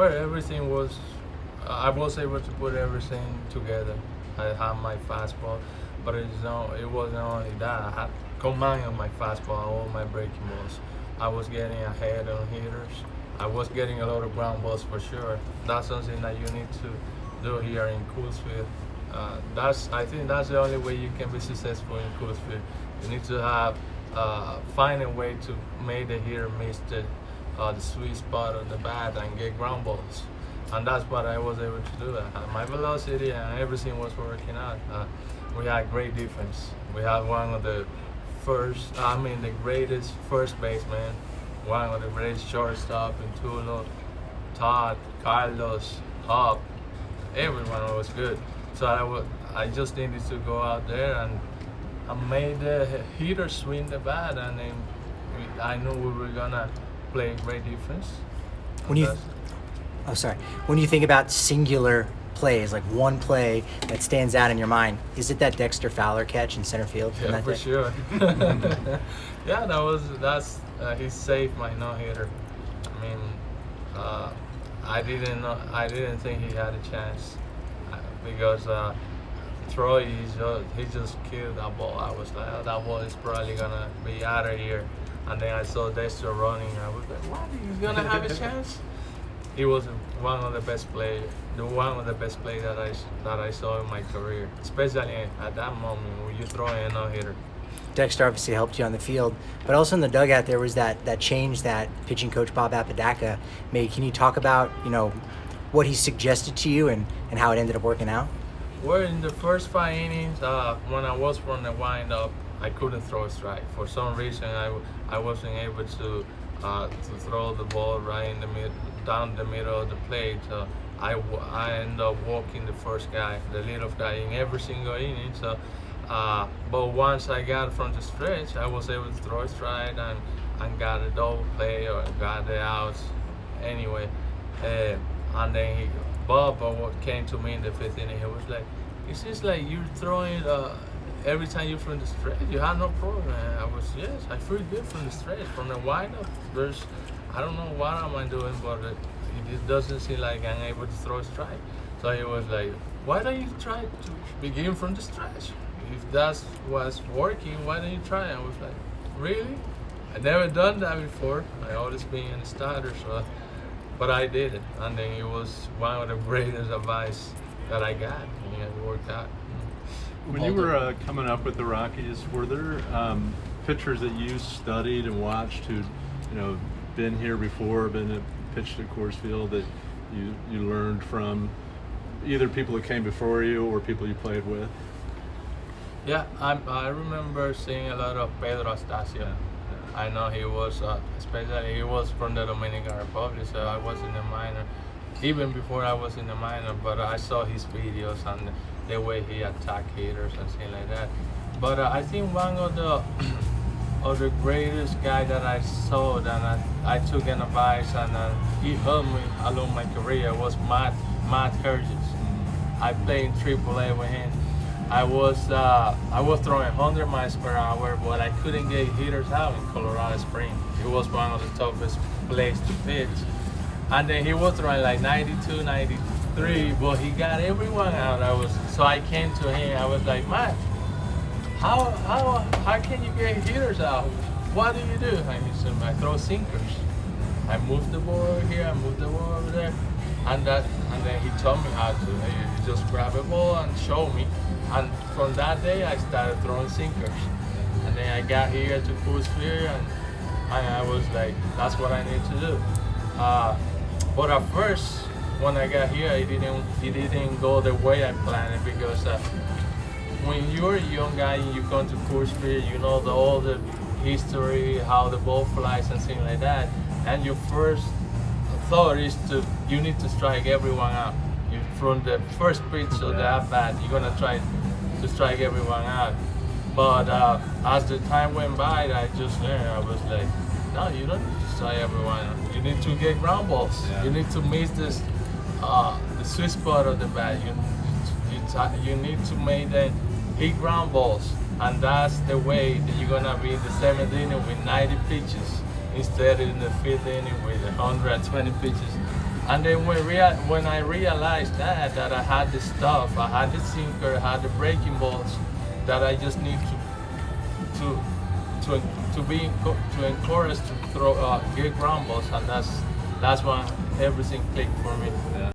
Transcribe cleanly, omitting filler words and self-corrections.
Well, everything was, I was able to put everything together. I had my fastball, but it wasn't only that. I had command on my fastball, all my breaking balls. I was getting ahead on hitters. I was getting a lot of ground balls for sure. That's something that you need to do here in Coolsfield. I think that's the only way you can be successful in Coolsfield. You need to have find a way to make the hitter miss the sweet spot on the bat and get ground balls. And that's what I was able to do. My velocity and everything was working out. We had great defense. We had one of the the greatest first baseman, one of the greatest shortstop in Tulo, Todd, Carlos, Hop. Everyone was good. So I just needed to go out there and made the hitter swing the bat, and then I knew we were gonna play great defense. When you, oh sorry, when you think about singular plays, like one play that stands out in your mind, is it that Dexter Fowler catch in center field? From Yeah, that for day? sure. Yeah, he saved my no hitter. I mean, I didn't think he had a chance because Troy he just killed that ball. I was like, oh, that ball is probably gonna be out of here. And then I saw Dexter running. I was like, what? He's gonna have a chance? He was one of the best play that I saw in my career, especially at that moment when you throw in a no hitter. Dexter obviously helped you on the field, but also in the dugout there was that change that pitching coach Bob Apodaca made. Can you talk about what he suggested to you and how it ended up working out? Well, in the first 5 innings, when I was from the windup, I couldn't throw a strike. For some reason, I wasn't able to throw the ball right in the down the middle of the plate. So I ended up walking the first guy, the leadoff guy, in every single inning. So, but once I got from the stretch, I was able to throw a strike and got a double play or got the outs anyway. And then Bob came to me in the 5th inning. He was like, "It seems like you're throwing every time you're from the stretch. You had no problem." And I was, yes, I feel good from the stretch. From the windup, I don't know what am I doing, but it doesn't seem like I'm able to throw a strike. So he was like, "Why don't you try to begin from the stretch? If that's what's working, why don't you try?" I was like, "Really? I never done that before. I always been in the starter, so." But I did it, and then it was one of the greatest advice that I got, and it worked out. When you were coming up with the Rockies, were there pitchers that you studied and watched who, been here before, pitched at Coors Field that you learned from, either people that came before you or people you played with? Yeah, I remember seeing a lot of Pedro Astacio. I know he was, especially he was from the Dominican Republic, so I was in the minor, even before I was in the minor, but I saw his videos and the way he attacked hitters and things like that. But I think one of the greatest guy that I saw that I took an advice and he helped me along my career was Matt Herges. I played in AAA with him. I was throwing 100 miles per hour, but I couldn't get hitters out in Colorado Springs. It was one of the toughest places to pitch. And then he was throwing like 92, 93, but he got everyone out. So I came to him. I was like, "Matt, how can you get hitters out? What do you do?" And he said, "I throw sinkers. I move the ball over here, I move the ball over there." And then he taught me how to. He just grab a ball and show me. And from that day, I started throwing sinkers. And then I got here to Coors and I was like, that's what I need to do. But at first, when I got here, it didn't go the way I planned it, because when you're a young guy and you come to Coors, you know all the history, how the ball flies and things like that. And your first thought is you need to strike everyone out. From the first pitch of the at-bat, you're gonna try to strike everyone out. But as the time went by, I just learned. I was like, no, you don't need to strike everyone out. You need to get ground balls. Yeah. You need to miss the sweet spot of the bat. You need to make them hit ground balls, and that's the way that you're gonna be in the 7th inning with 90 pitches instead in the 5th inning with 120 pitches. And then when I realized that I had the stuff, I had the sinker, I had the breaking balls, that I just need to encourage to throw get ground balls, and that's when everything clicked for me. Yeah.